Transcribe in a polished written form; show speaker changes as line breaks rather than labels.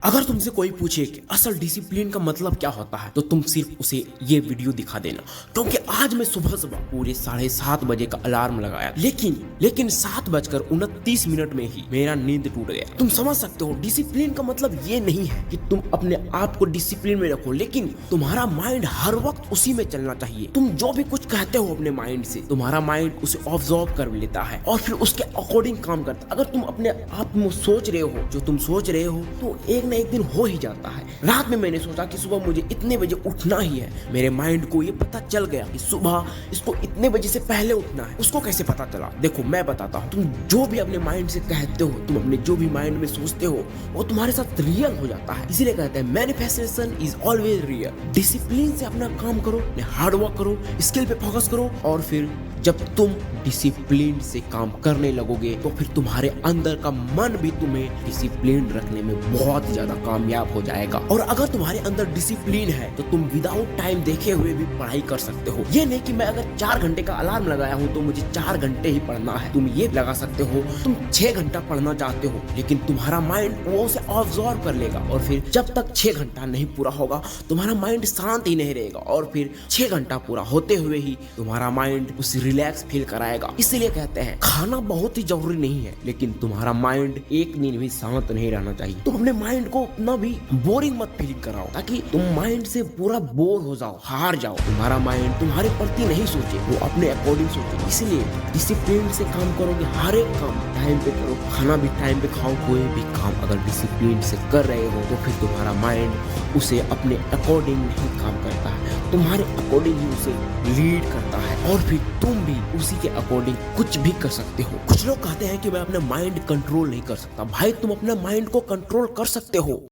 अगर तुमसे कोई पूछे कि असल डिसिप्लिन का मतलब क्या होता है तो तुम सिर्फ उसे ये वीडियो दिखा देना, क्योंकि आज मैं सुबह सुबह पूरे 7:30 बजे का अलार्म लगाया, लेकिन 7:29 में ही मेरा नींद टूट गया। तुम समझ सकते हो, डिसिप्लिन का मतलब ये नहीं है कि तुम अपने आप को डिसिप्लिन में रखो, लेकिन तुम्हारा माइंड हर वक्त उसी में चलना चाहिए। तुम जो भी कुछ कहते हो अपने माइंड से, तुम्हारा माइंड उसे ऑब्जर्व कर लेता है और फिर उसके अकॉर्डिंग काम करता है। अगर तुम अपने आप में सोच रहे हो जो तुम सोच रहे हो तो एक न एक दिन हो ही जाता है। रात में मैंने सोचा कि सुबह मुझे इतने बजे उठना ही है। मेरे माइंड को ये पता चल गया कि सुबह इसको इतने बजे से पहले उठना है। उसको कैसे पता चला? देखो मैं बताता हूँ। तुम जो भी अपने माइंड से कहते हो, तुम अपने जो भी माइंड में सोचते हो, वो तुम्हारे साथ रियल हो जाता है। इसीलिए कहते हैं manifestation is always real. Discipline से अपना काम करो, हार्ड वर्क करो, स्किल पे फोकस करो, और फिर जब तुम डिसिप्लिन से काम करने लगोगे तो फिर तुम्हारे अंदर का मन भी तुम्हें डिसिप्लिन रखने में बहुत ज्यादा कामयाब हो जाएगा। और अगर तुम्हारे अंदर डिसिप्लिन है तो तुम विदाउट टाइम देखे हुए भी पढ़ाई कर सकते हो। ये नहीं कि मैं अगर 4 घंटे का अलार्म लगाया हूँ तो मुझे 4 घंटे ही पढ़ना है। तुम ये लगा सकते हो तुम 6 घंटा पढ़ना चाहते हो, लेकिन तुम्हारा माइंड वो उसे ऑब्जर्व कर लेगा, और फिर जब तक 6 घंटा नहीं पूरा होगा तुम्हारा माइंड शांत ही नहीं रहेगा, और फिर 6 घंटा पूरा होते हुए ही तुम्हारा माइंड उस रिलैक्स फील कराएगा। इसीलिए कहते हैं खाना बहुत ही जरूरी नहीं है, लेकिन तुम्हारा माइंड एक दिन भी शांत नहीं रहना चाहिए। तुम अपने माइंड को उतना भी बोरिंग मत फील कराओ ताकि तुम माइंड से पूरा बोर हो जाओ, हार जाओ। तुम्हारा माइंड तुम्हारे प्रति नहीं सोचे, वो अपने अकॉर्डिंग सोचे। इसलिए डिसिप्लिन से काम करोगे, हर एक काम टाइम पे करो, खाना भी टाइम पे खाओ। कोई भी काम अगर डिसिप्लिन से कर रहे हो तो फिर तुम्हारा माइंड उसे अपने अकॉर्डिंग नहीं काम करता है, तुम्हारे अकॉर्डिंग ही उसे लीड करता है, और फिर तुम भी उसी के अकॉर्डिंग कुछ भी कर सकते हो। कुछ लोग कहते हैं कि मैं अपना माइंड कंट्रोल नहीं कर सकता। भाई तुम अपना माइंड को कंट्रोल कर सकते हो।